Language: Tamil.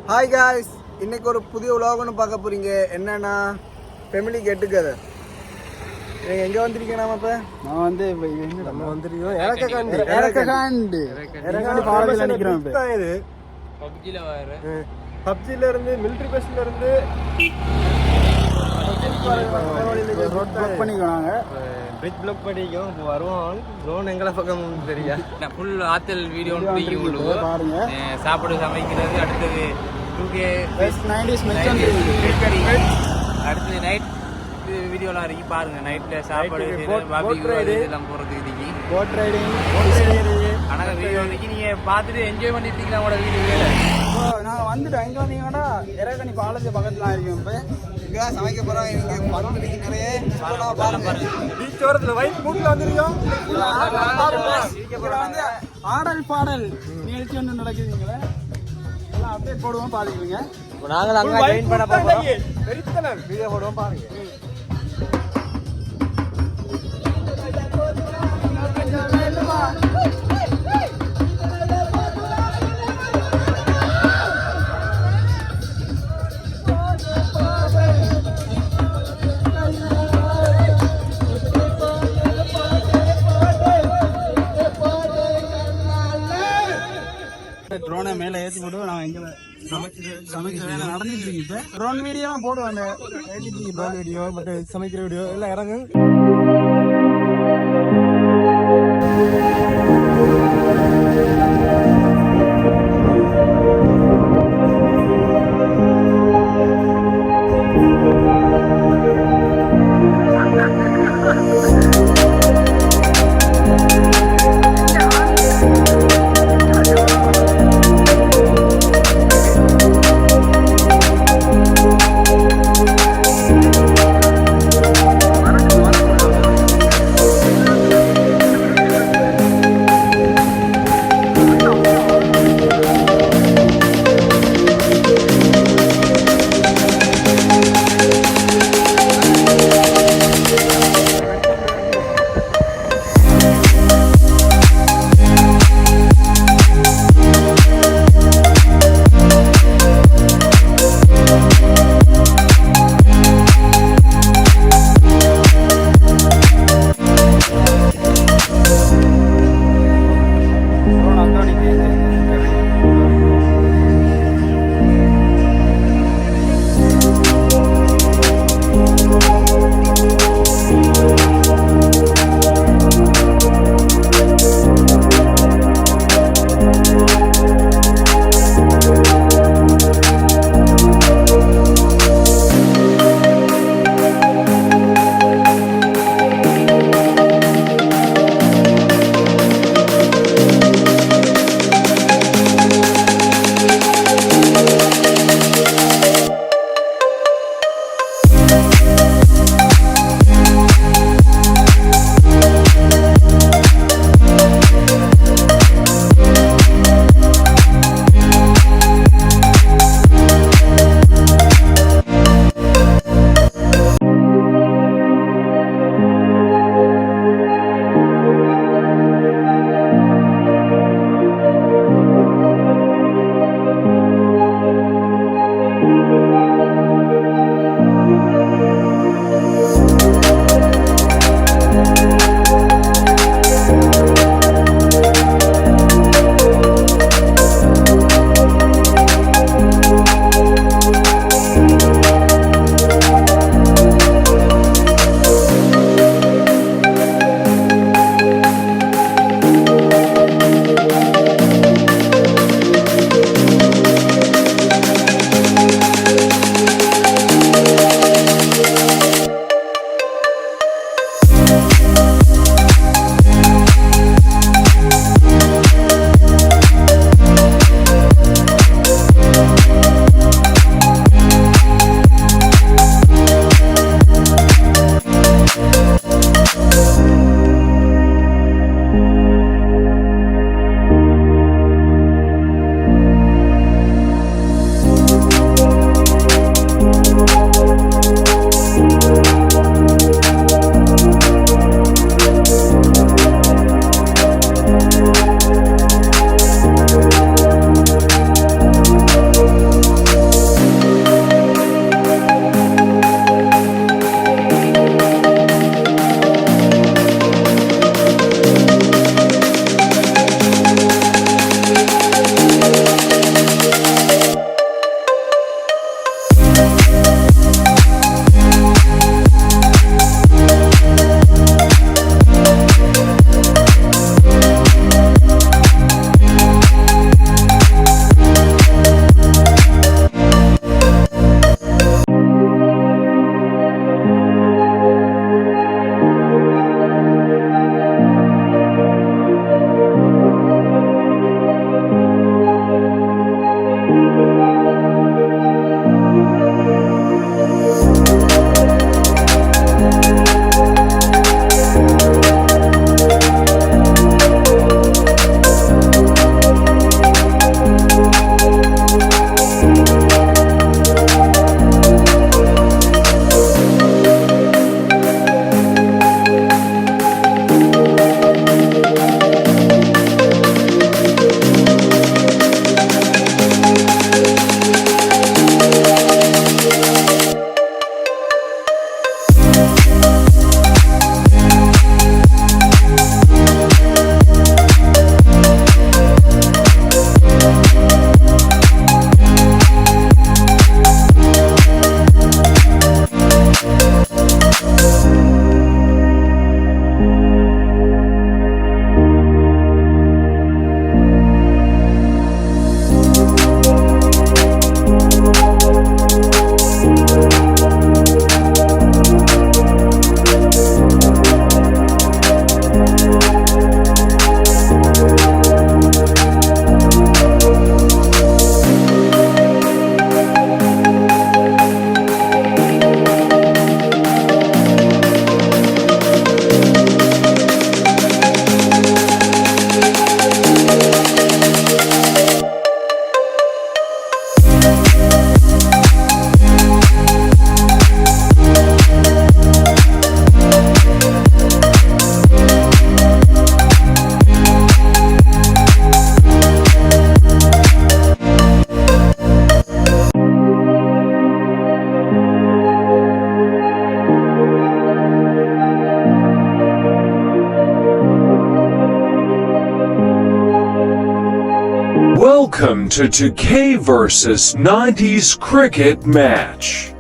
ஹாய் காய்ஸ், இன்னைக்கு ஒரு புதிய vlog பார்க்க போறீங்க. என்னன்னா ஃபேமிலி கெட் டுகெதர். நீங்க எங்க வந்திருக்கீங்க? நாம இப்ப நான் வந்து நம்ம வந்திருக்கோம் எரக்ககாண்டி பாலத்துல நிக்கிறோம். இப்ப இது பப்ஜில வர பப்ஜில இருந்து மிலிட்டரி பஸ்ல இருந்து ரோட் பிளாக் பண்ணிக்கோங்க. பிரிட்ஜ் பிளாக் பண்ணிக்கோம். இப்போ வருவோம். ட்ரோன் எங்கள பக்கம் தெரியா. ஃபுல் ஆத்தல் வீடியோ உங்களுக்கு பாருங்க. சாப்பாடு சமைக்கிறது, அடுத்தது 2K 90's மெச்சன் அடுத்தது நைட் வீடியோலாம் இருக்கு பாருங்க. நைட்ல சாப்பாடு இதெல்லாம் போறதுக்கு இன்னைக்கு போட் ரைடிங். ஆனா வீடியோ இன்னைக்கு நீங்க பார்த்துட்டு என்ஜாய் பண்ணிட்டு இருக்கீங்க. கூட வீடியோ நாங்க வந்துட்டோம். எங்க வந்தீங்கன்னா எரக்கணி பாலத்து பக்கத்துல இருக்கோம். இப்ப இங்க சமைக்க போறோம். இங்க பக்கத்துக்கு நிறைய பாருங்க. பீச் ஓரத்துல வைட் மூட்ல வந்திருக்கோம். இதுல வந்து ஆடல் பாடல் நிகழ்ச்சி ஒன்று நடக்குதுங்களே. எல்லாம் அப்படியே போடுவோம், பாத்துக்கோங்க. நாங்க அங்க ஜாயின் பண்ண போறோம். வெறித்தன வீடியோ போடுவோம் பாருங்க. ட்ரோனை மேல ஏற்றி போட்டு நான் எங்க சமைக்கிற வேலை நடந்துட்டு இருக்கு. இப்ப ட்ரோன் வீடியோ போடுவாங்க. ட்ரோன் வீடியோ பட் சமைக்கிற வீடியோ எல்லாம் இறங்கு. Welcome to 2K versus 90's cricket match.